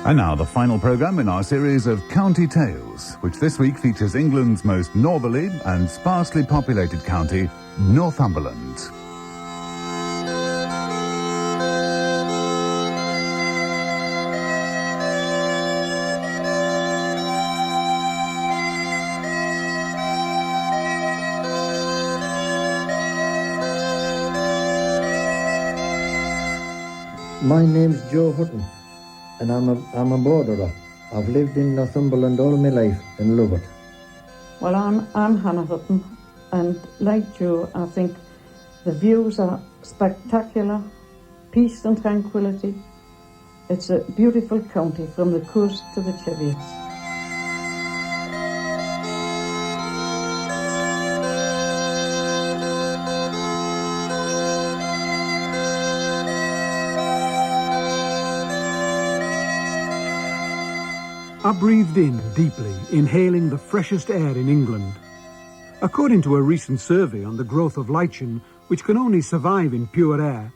And now the final programme in our series of County Tales, which this week features England's most northerly and sparsely populated county, Northumberland. My name's Joe Hutton, and I'm a borderer. I've lived in Northumberland all my life and love it. Well, I'm Hannah Hutton, and like you, I think the views are spectacular, peace and tranquility. It's a beautiful county from the coast to the Cheviots. I breathed in deeply, inhaling the freshest air in England. According to a recent survey on the growth of lichen, which can only survive in pure air,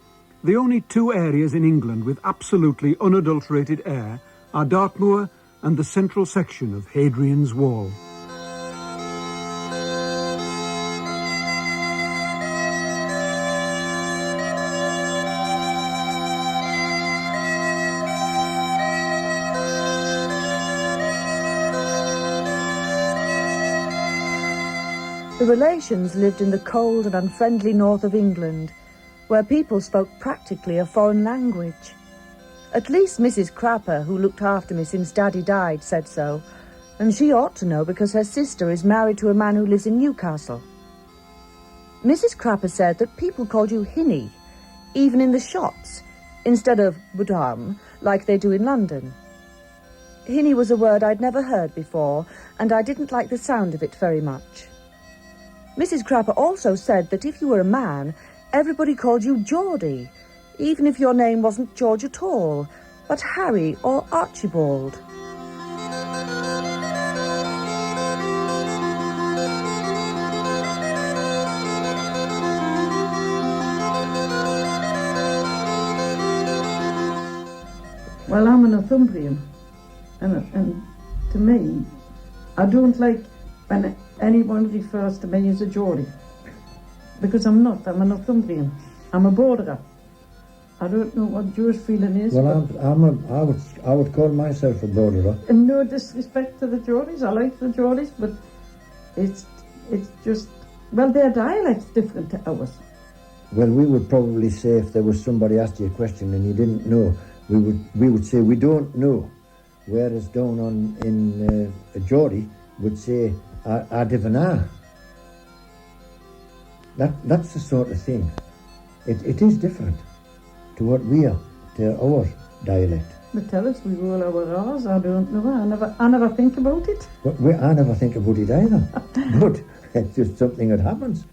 the only two areas in England with absolutely unadulterated air are Dartmoor and the central section of Hadrian's Wall. The relations lived in the cold and unfriendly north of England, where people spoke practically a foreign language. At least Mrs. Crapper, who looked after me since Daddy died, said so, and she ought to know because her sister is married to a man who lives in Newcastle. Mrs. Crapper said that people called you Hinny, even in the shops, instead of Madame, like they do in London. Hinny was a word I'd never heard before, and I didn't like the sound of it very much. Mrs. Crapper also said that if you were a man, everybody called you Geordie, even if your name wasn't George at all, but Harry or Archibald. Well, I'm a Northumbrian, and to me, I don't like when anyone refers to me as a Geordie, because I'm not. I'm a Northumbrian. I'm a borderer. I don't know what Joe's feeling is. Well, I would call myself a borderer. And no disrespect to the Geordies. I like the Geordies, but it's just, well, their dialect's different to ours. Well, we would probably say if there was somebody asked you a question and you didn't know, we would say we don't know. Whereas down on in a Geordie would say I divina. That's the sort of thing. It is different to what we are, to our dialect. But tell us, we roll our R's. I don't know. I never think about it. I never think about it either. But it's just something that happens.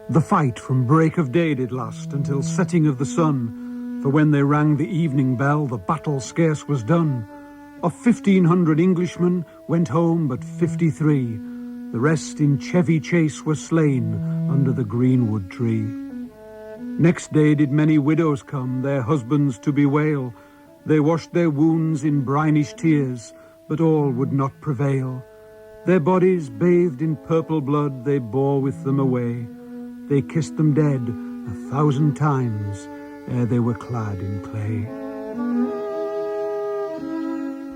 The fight from break of day did last until setting of the sun, for when they rang the evening bell, the battle scarce was done. Of 1,500 Englishmen went home but 53, the rest in Chevy Chase were slain under the greenwood tree. Next day did many widows come, their husbands to bewail. They washed their wounds in brinish tears, but all would not prevail. Their bodies bathed in purple blood they bore with them away. They kissed them dead 1,000 times ere they were clad in clay.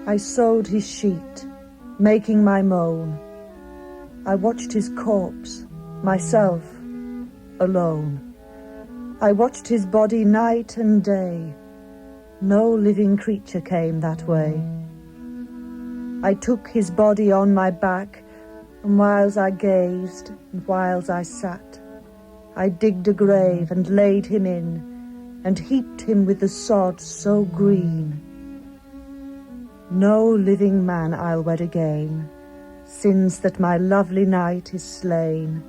I sewed his sheet, making my moan. I watched his corpse, myself, alone. I watched his body night and day. No living creature came that way. I took his body on my back, and whiles I gazed, and whiles I sat, I digged a grave and laid him in, and heaped him with the sod so green. No living man I'll wed again, since that my lovely knight is slain.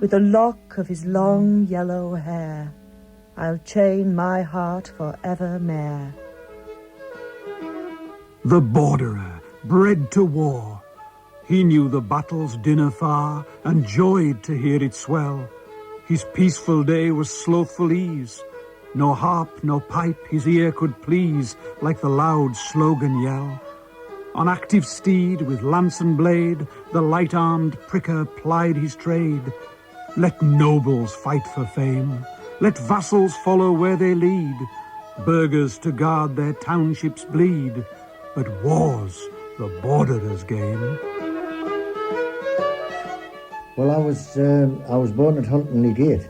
with a lock of his long yellow hair. I'll chain my heart for evermore. The borderer, bred to war, he knew the battle's din afar, and joyed to hear it swell. His peaceful day was slothful ease, no harp nor pipe his ear could please, like the loud slogan yell. On active steed, with lance and blade, the light-armed pricker plied his trade. Let nobles fight for fame, let vassals follow where they lead, burghers to guard their townships bleed, but war's the borderer's game. Well, I was born at Hutton Gate.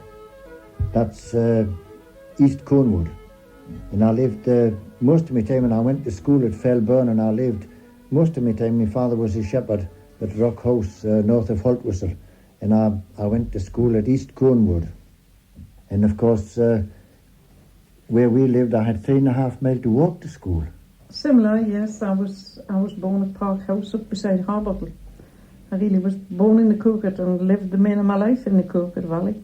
That's East Cornwood. And I lived most of my time, and I went to school at Fellburn, and I lived most of my time. My father was a shepherd at Rock House, north of Holtwhistle, and I went to school at East Cornwood. And of course, where we lived, I had 3.5 miles to walk to school. Similar, yes. I was born at Park House up beside Harbottle. I really was born in the Coquet and lived the main of my life in the Coquet Valley.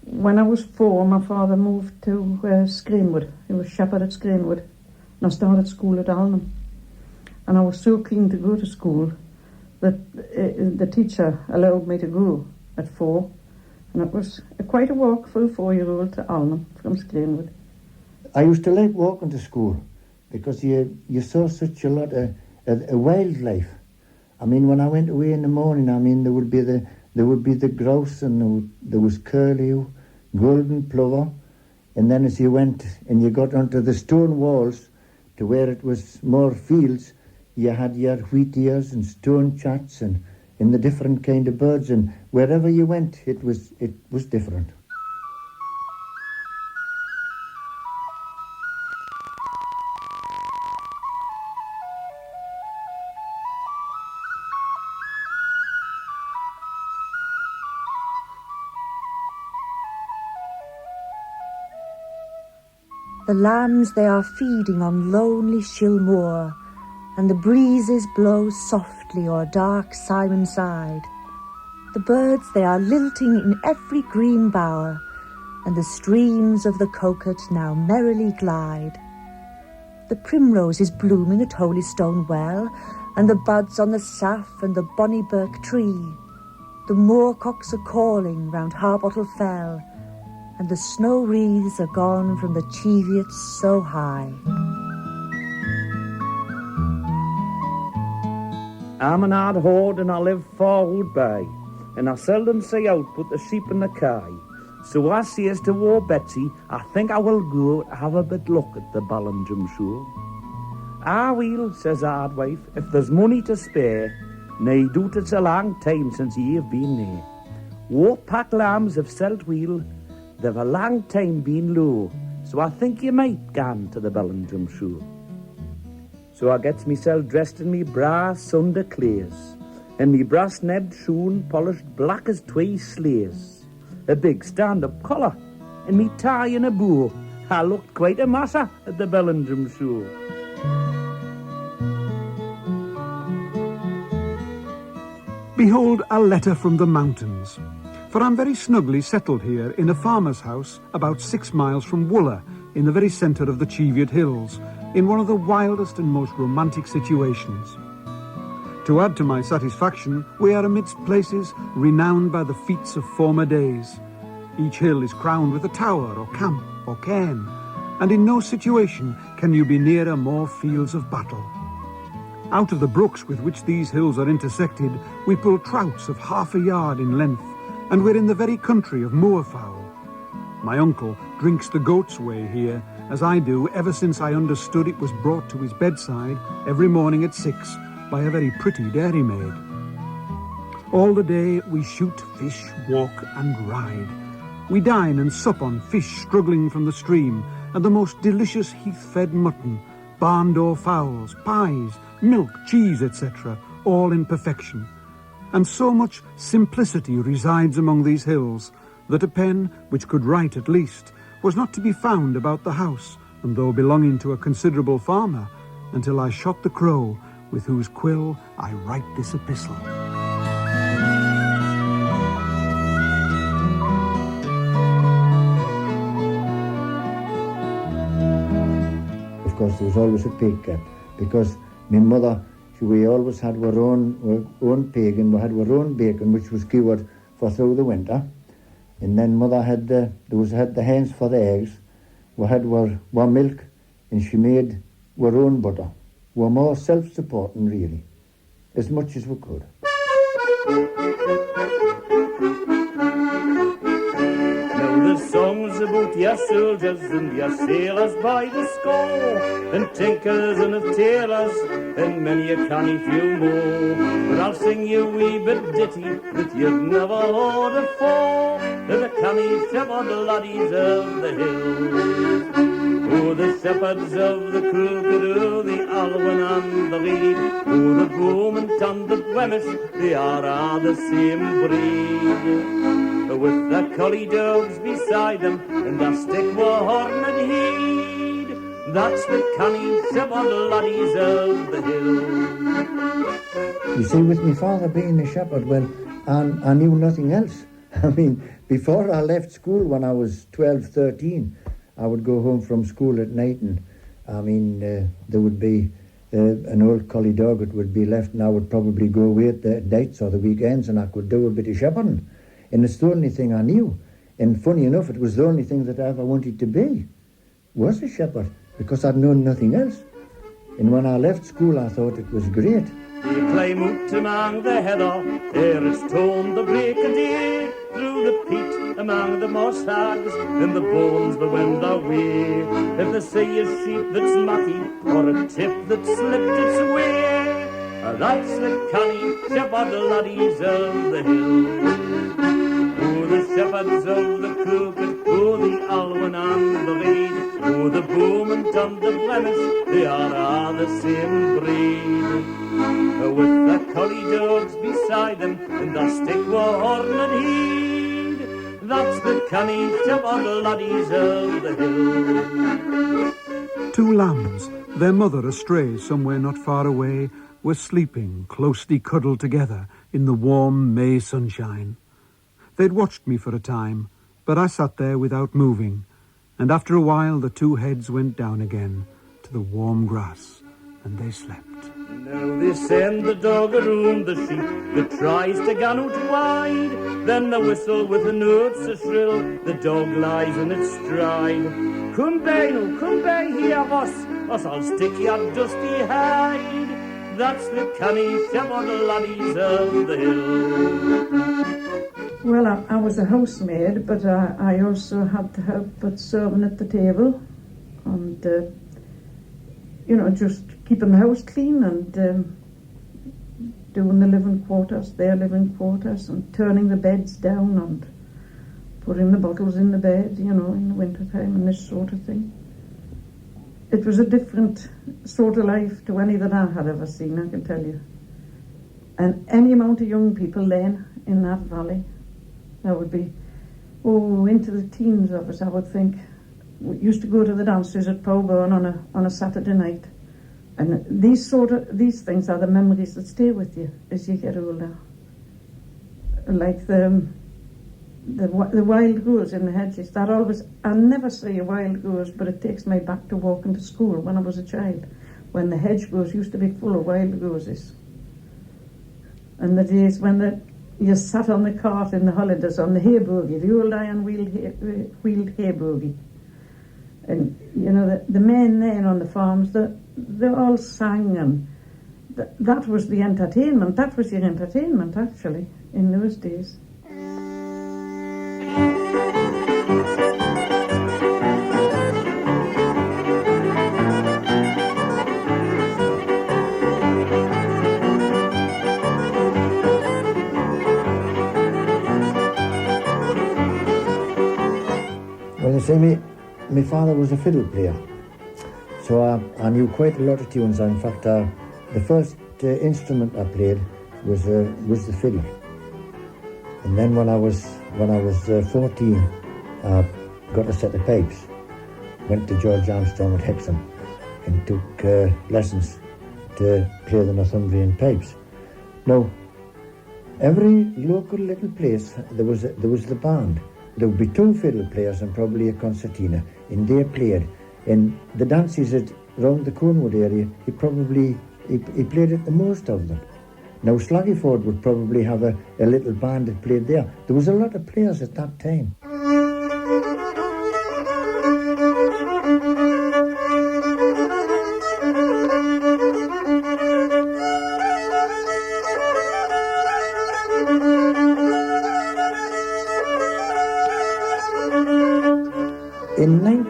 When I was 4, my father moved to Screenwood. He was shepherd at Screenwood. And I started school at Alnham. And I was so keen to go to school that the teacher allowed me to go at 4. And it was quite a walk for a 4-year-old to Alnham from Screenwood. I used to like walking to school because you saw such a lot of wildlife. I mean, when I went away in the morning, I mean, there would be the grouse, and there was curlew, golden plover, and then as you went and you got onto the stone walls to where it was more fields, you had your wheat ears and stone chats and the different kind of birds, and wherever you went, it was different. The lambs they are feeding on lonely Shill Moor, and the breezes blow softly o'er dark Simon side. The birds they are lilting in every green bower, and the streams of the Coquet now merrily glide. The primrose is blooming at Holystone Well, and the buds on the saff and the bonny birk tree. The moorcocks are calling round Harbottle Fell, and the snow wreaths are gone from the Cheviots so high. I'm an hard horde and I live forward by, and I seldom see out but the sheep and the kye. So I says to War Betsy, I think I will go have a bit look at the Ballindrum show. I will, says hard wife, if there's money to spare, nay doot it's a long time since ye have been there. War pack lambs have selt wheel, they've a long time been low, so I think you might gan to the Ballindrum show. So I gets myself dressed in me brass Sunday clears, and me brass nebbed shoon polished black as twey slays, a big stand-up collar, and me tie in a bow. I looked quite a massa at the Ballindrum show. Behold a letter from the mountains. For I'm very snugly settled here in a farmer's house about 6 miles from Wooler, in the very centre of the Cheviot Hills, in one of the wildest and most romantic situations. To add to my satisfaction, we are amidst places renowned by the feats of former days. Each hill is crowned with a tower or camp or cairn, and in no situation can you be nearer more fields of battle. Out of the brooks with which these hills are intersected, we pull trouts of half a yard in length, and we're in the very country of moorfowl. My uncle drinks the goat's whey here, as I do ever since I understood it was brought to his bedside every morning at 6 by a very pretty dairymaid. All the day we shoot, fish, walk and ride. We dine and sup on fish struggling from the stream, and the most delicious heath-fed mutton, barn-door fowls, pies, milk, cheese, etc., all in perfection. And so much simplicity resides among these hills that a pen, which could write at least, was not to be found about the house, and though belonging to a considerable farmer, until I shot the crow with whose quill I write this epistle. course, there was always a pig kept, because my mother, we always had our own pig, and we had our own bacon, which was cured for through the winter. And then mother had the hens for the eggs. We had our milk, and she made our own butter. We were more self-supporting, really, as much as we could. Now the songs about your soldiers and your sailors by the score, and tinkers and of tailors, and many a canny few more. But I'll sing you a wee bit ditty that you've never heard afore, to the canny shepherd laddies of the hills. Oh, the shepherds of the Crooked, oh, the Alwyn and the Reed, oh, the Beaumont and the Wemmish, they are all the same breed. With the collie dogs beside them, and their stick were horn and heed, that's the canny shepherd laddies of the hill. You see, with my father being a shepherd, well, I knew nothing else. I mean, before I left school when I was 12, 13, I would go home from school at night, and I mean, there would be an old collie dog that would be left, and I would probably go away at the nights or the weekends, and I could do a bit of shepherding. And it's the only thing I knew. And funny enough, it was the only thing that I ever wanted to be, was a shepherd, because I'd known nothing else. And when I left school, I thought it was great. You climb out among the heather, ere it's torn the break of day, through the peat among the moss hags, and the bones that wend their way. If they see a sheep that's mucky, or a tip that slipped its way, that's the canny shepherd laddies of the hill. Oh, the shepherds of the Crooked, oh, the Alwyn and the Reed, oh, the Beaumont and the Flemish, they are all the same breed. With the collie dogs beside them, and their stick were horn and heed, that's the canny shepherd laddies of the hill. Two lambs, their mother astray somewhere not far away, were sleeping closely cuddled together in the warm May sunshine. They'd watched me for a time, but I sat there without moving, and after a while the two heads went down again to the warm grass, and they slept. Now they send the dog around the sheep that tries to gan out wide, then they whistle with the notes so shrill, the dog lies in its stride. Come by now, come by here, boss, or I'll stick your dusty hide. That's the canny shepherd laddies of the hill. Well, I was a housemaid, but I also had to help with serving at the table, and just keeping the house clean, and doing the living quarters, their living quarters, and turning the beds down, and putting the bottles in the bed, in the winter time, and this sort of thing. It was a different sort of life to any that I had ever seen, I can tell you. And any amount of young people then in that valley, there would be, into the teens of us, I would think. We used to go to the dances at Powburn on a Saturday night. And these things are the memories that stay with you as you get older. Like the wild goose in the hedges. I never see a wild goose, but it takes me back to walking to school when I was a child, when the hedge goes used to be full of wild gooses. And the days when you sat on the cart in the holidays on the hay buggy, the old iron wheeled hay buggy. And, the men then on the farms, they all sang, and that was the entertainment. That was your entertainment, actually, in those days. Well, you see, my father was a fiddle player, so I knew quite a lot of tunes. In fact, the first instrument I played was the fiddle. And then when I was 14, I got a set of pipes. Went to George Armstrong at Hexham and took lessons to play the Northumberland pipes. Now, every local little place there was the band. There would be two fiddle players and probably a concertina, and they played. And the dances round the Cornwood area, he probably he played at the most of them. Now Slaggyford would probably have a little band that played there. There was a lot of players at that time.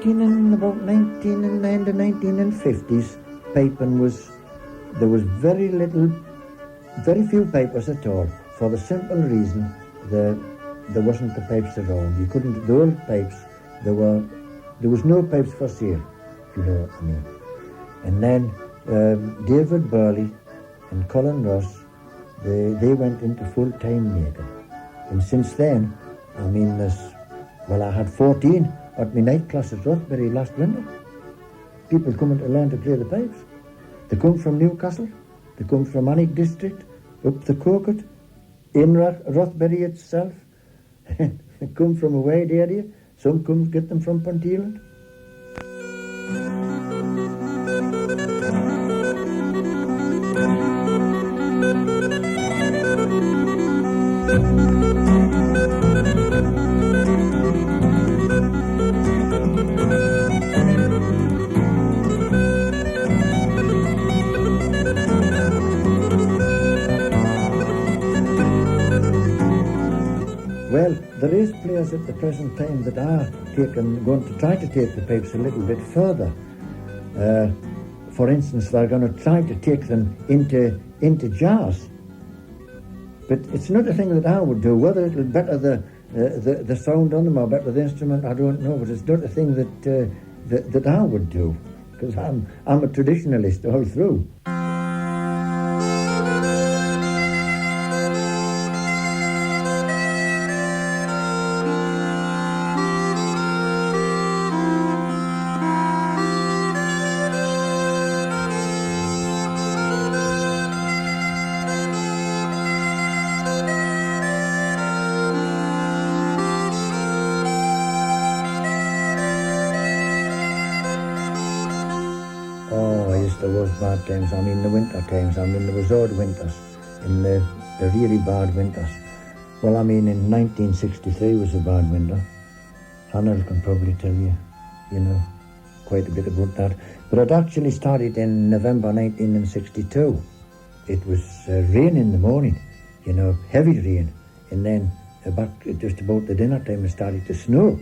In about 1909 to 1950s, piping there was very few pipers at all, for the simple reason that there wasn't the pipes around. You couldn't, the old pipes, there was no pipes for sale, if you know what I mean. And then David Burley and Colin Ross, they went into full-time making. And since then, I mean, I had 14 at my night class at Rothbury last winter. People coming to learn to play the pipes. They come from Newcastle, they come from Annick district, up the Coquet, in Rothbury itself. They come from a wide area. Some come get them from Ponteland. Well, there is players at the present time that are going to try to take the pipes a little bit further. For instance, they're going to try to take them into jazz. But it's not a thing that I would do. Whether it'll better the sound on them or better the instrument, I don't know. But it's not a thing that I would do, because I'm a traditionalist all through. There was bad times. I mean, the winter times. I mean, there was odd winters, in the really bad winters. Well, I mean, in 1963 was a bad winter. Hannah can probably tell you, quite a bit about that. But it actually started in November 1962. It was rain in the morning, heavy rain. And then just about the dinner time, it started to snow.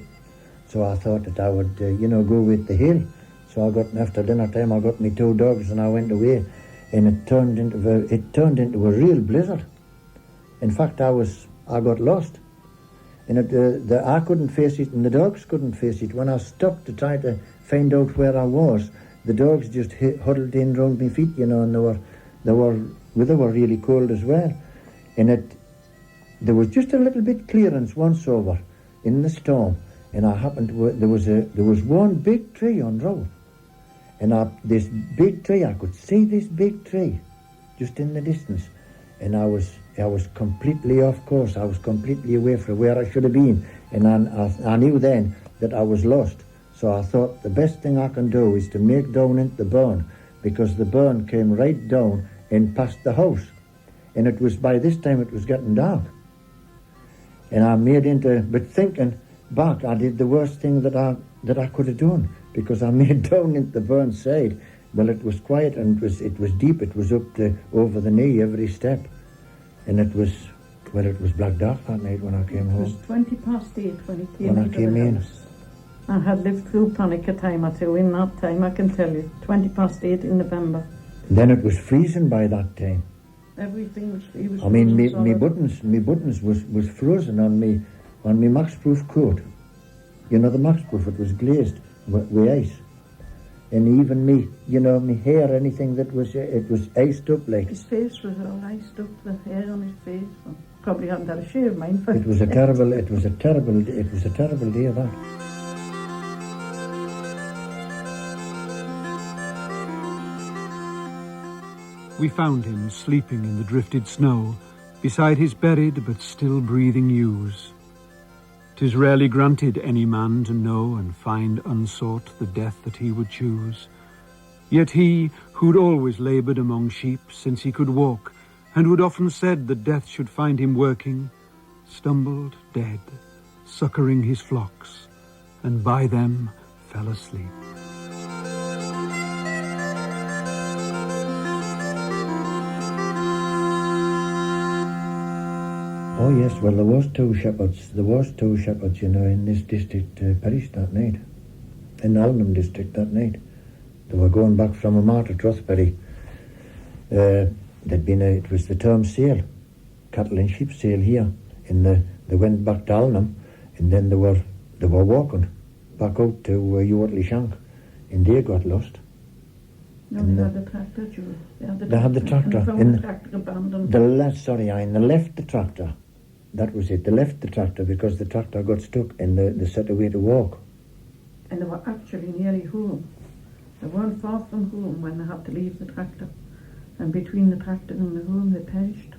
So I thought that I would, go with the hill. So after dinner time, I got my 2 dogs and I went away, and it turned into a real blizzard. In fact, I got lost, and I couldn't face it, and the dogs couldn't face it. When I stopped to try to find out where I was, the dogs just huddled in round my feet, and they were really cold as well. And there was just a little bit clearance once over in the storm, and I happened to there was one big tree on road. And this big tree, I could see this big tree just in the distance. And I was completely off course. I was completely away from where I should have been. And I knew then that I was lost. So I thought the best thing I can do is to make down into the burn, because the burn came right down and past the house. And by this time it was getting dark. And I but thinking back, I did the worst thing that I could have done, because I made down into the burn side. Well, it was quiet and it was deep. It was up to over the knee every step, and it was black dark that night when I came home. It was 8:20 when he came into the in. house. I had lived through panic a time or two in that time, I can tell you. 8:20 in November. And then it was freezing by that time. Everything was. He was. I mean, me buttons was frozen on me Maxproof coat. The Maxproof, it was glazed with ice. And even me hair, anything that it was iced up like. His face was all iced up, the hair on his face. Well, probably hadn't had a shave, mind. It was a terrible day, that. We found him sleeping in the drifted snow, beside his buried but still breathing ewes. 'Tis rarely granted any man to know and find unsought the death that he would choose. Yet he, who'd always laboured among sheep since he could walk, and who'd often said that death should find him working, stumbled dead, succouring his flocks, and by them fell asleep. Oh yes, well there was two shepherds, you know, in this district parish that night, in Alnham district that night. They were going back from a mart at Rothbury. It was the term sale, cattle and sheep sale here. They went back to Alnham, and then they were walking back out to Yortley Shank, and they got lost. No, they had the tractor, Julie. They had the tractor. And found the tractor abandoned. They left the tractor. That was it. They left the tractor because the tractor got stuck and they set away to walk. And they were actually nearly home. They weren't far from home when they had to leave the tractor. And between the tractor and the home, they perished.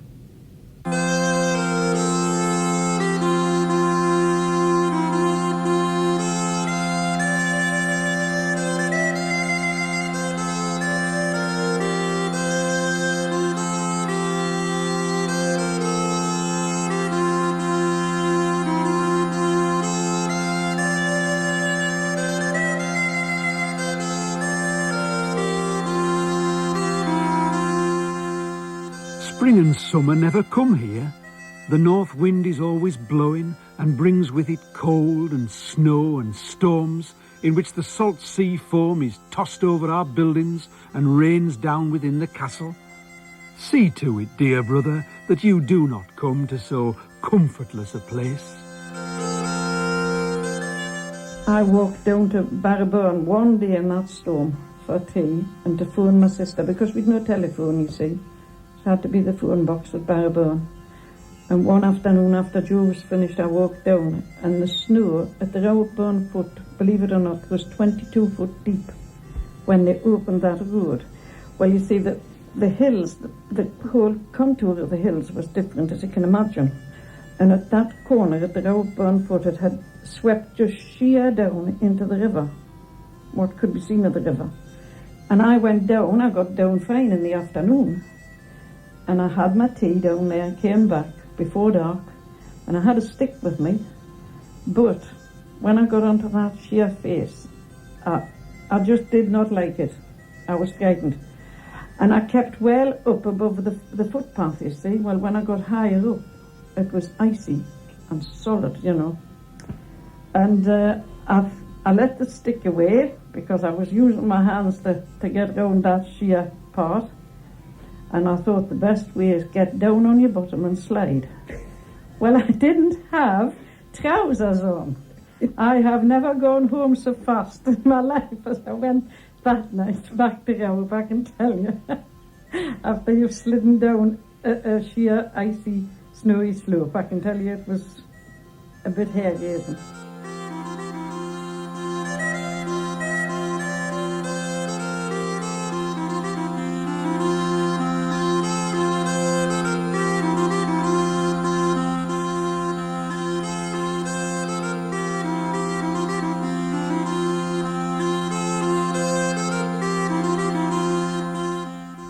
Spring and summer never come here. The north wind is always blowing and brings with it cold and snow and storms in which the salt sea foam is tossed over our buildings and rains down within the castle. See to it, dear brother, that you do not come to so comfortless a place. I walked down to Barraburn one day in that storm for tea and to phone my sister because we'd no telephone, you see. So it had to be the phone box at Barraburn. And one afternoon after Joe was finished, I walked down and the snow at the Roadburn foot, believe it or not, was 22 foot deep when they opened that road. Well, you see, the hills, the whole contour of the hills was different, as you can imagine. And at that corner, at the Roadburn foot, it had swept just sheer down into the river, what could be seen of the river. And I went down, I got down fine in the afternoon. And I had my tea down there, came back before dark, and I had a stick with me. But when I got onto that sheer face, I just did not like it. I was frightened. And I kept well up above the footpath, you see. Well, when I got higher up, it was icy and solid, you know. And I let the stick away because I was using my hands to get round that sheer part. And I thought the best way is get down on your bottom and slide. Well, I didn't have trousers on. I have never gone home so fast in my life as I went that night back to Row, I can tell you. After you've slidden down a sheer, icy, snowy slope, I can tell you it was a bit hair-raising.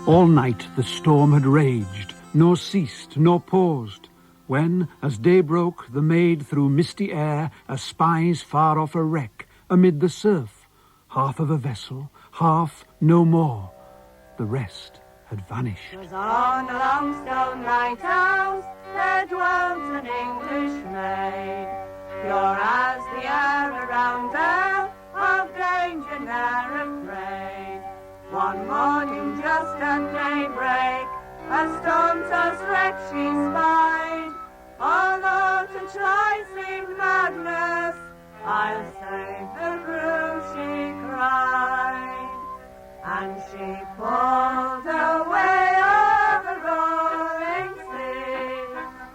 All night the storm had raged, nor ceased, nor paused, when, as day broke, the maid through misty air espies far off a wreck amid the surf, half of a vessel, half no more. The rest had vanished. 'Twas on a long stone lighthouse there dwelt an English maid, pure as the air around her, of danger ne'er afraid. One morning just at daybreak, a stone-tossed wreck she spied. Although to try seemed madness, I'll save the crew, she cried. And she pulled away over roaring sea,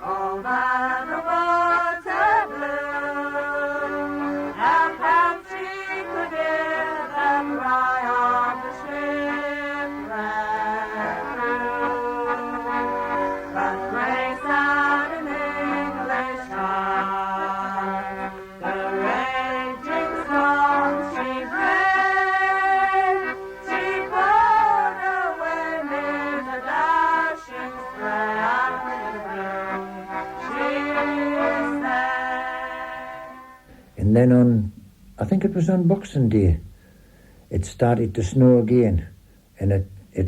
over the water blue. At length she could hear the cry of the shipwrecked crew. But grace had an English heart, the raging storms she braved. She And then on, I think it was on Boxing Day, it started to snow again. And it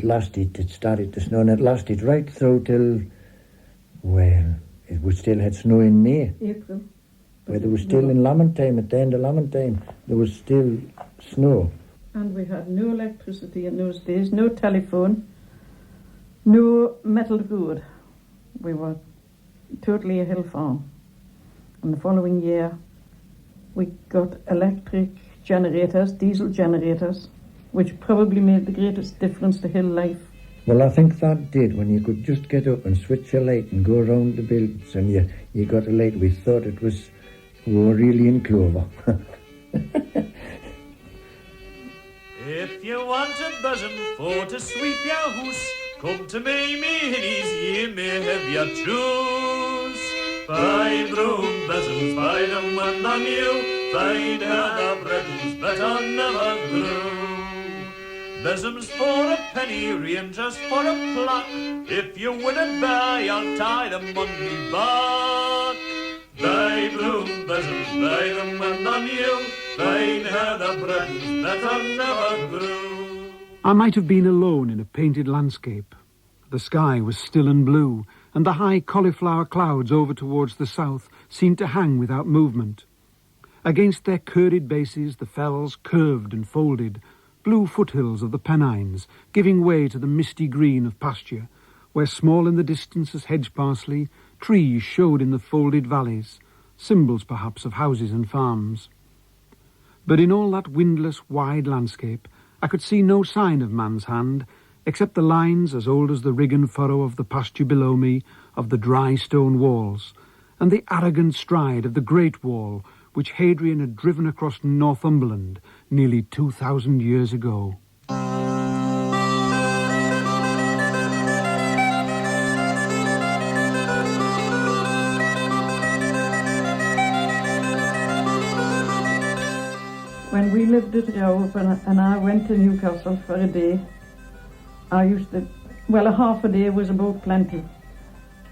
started to snow, and it lasted right through till, well, we still had snow in May. April. Where there was still in Lamantine, at the end of Lamantine, there was still snow. And we had no electricity in those days, no telephone, no metal road. We were totally a hill farm. And the following year, we got electric generators, diesel generators, which probably made the greatest difference to hill life. Well, I think that did, when you could just get up and switch your light and go around the buildings, and you got a light. We thought we were really in clover. If you want a bosom for to sweep your house, come to me hinnies, ye may have your choose. 5 broom bosoms, buy them when they're new, find her the britons, better never grew. Bosoms for a penny, rangers for a pluck, if you win it by, I'll tie them on me back. 5 broom bosoms, buy them when they're new, find her the britons, better never grew. I might have been alone in a painted landscape. The sky was still and blue, and the high cauliflower clouds over towards the south seemed to hang without movement. Against their curried bases the fells curved and folded, blue foothills of the Pennines, giving way to the misty green of pasture, where small in the distance as hedge parsley, trees showed in the folded valleys, symbols perhaps of houses and farms. But in all that windless, wide landscape, I could see no sign of man's hand, except the lines as old as the rig and furrow of the pasture below me, of the dry stone walls, and the arrogant stride of the great wall which Hadrian had driven across Northumberland nearly 2,000 years ago. When we lived at Raup and I went to Newcastle for a day, I used to, well, a half a day was about plenty.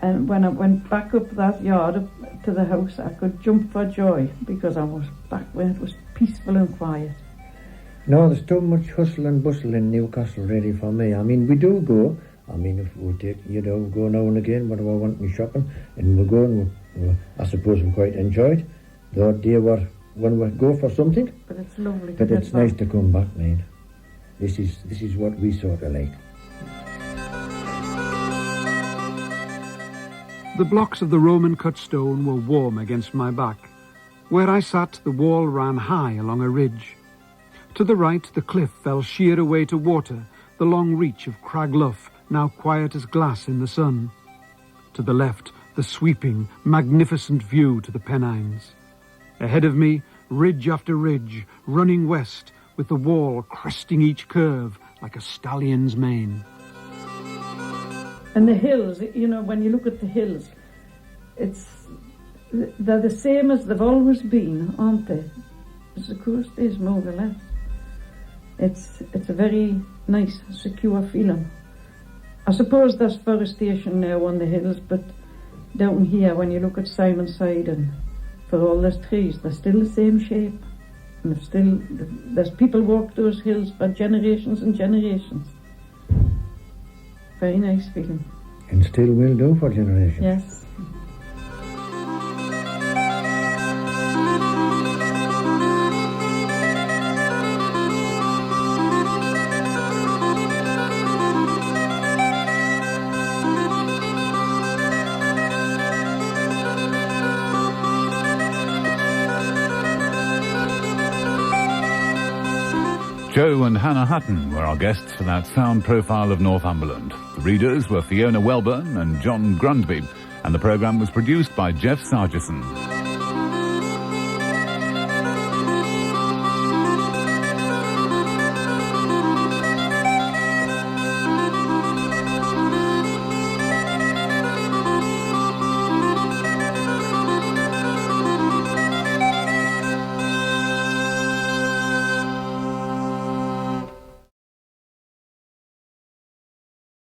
And when I went back up that yard up to the house, I could jump for joy because I was back when it was peaceful and quiet. No, there's too much hustle and bustle in Newcastle really for me. I mean, we do go. I mean, if we take, go now and again, whatever I want me shopping, and we go and I suppose we quite enjoy it. The odd day when we go for something. But it's lovely. But it's nice to come back, man. This is what we sort of like. The blocks of the Roman-cut stone were warm against my back. Where I sat, the wall ran high along a ridge. To the right, the cliff fell sheer away to water, the long reach of Crag Luff, now quiet as glass in the sun. To the left, the sweeping, magnificent view to the Pennines. Ahead of me, ridge after ridge, running west, with the wall cresting each curve like a stallion's mane. And the hills, when you look at the hills, they're the same as they've always been, aren't they? As the coast is, more or less. It's a very nice, secure feeling. I suppose there's forestation now on the hills, but down here, when you look at Simonside and for all those trees, they're still the same shape. And there's people walk those hills for generations and generations. Very nice feeling. And still will do for generations. Yes. Joe and Hannah Hutton were our guests for that sound profile of Northumberland. The readers were Fiona Welburn and John Grundby, and the programme was produced by Jeff Sargison.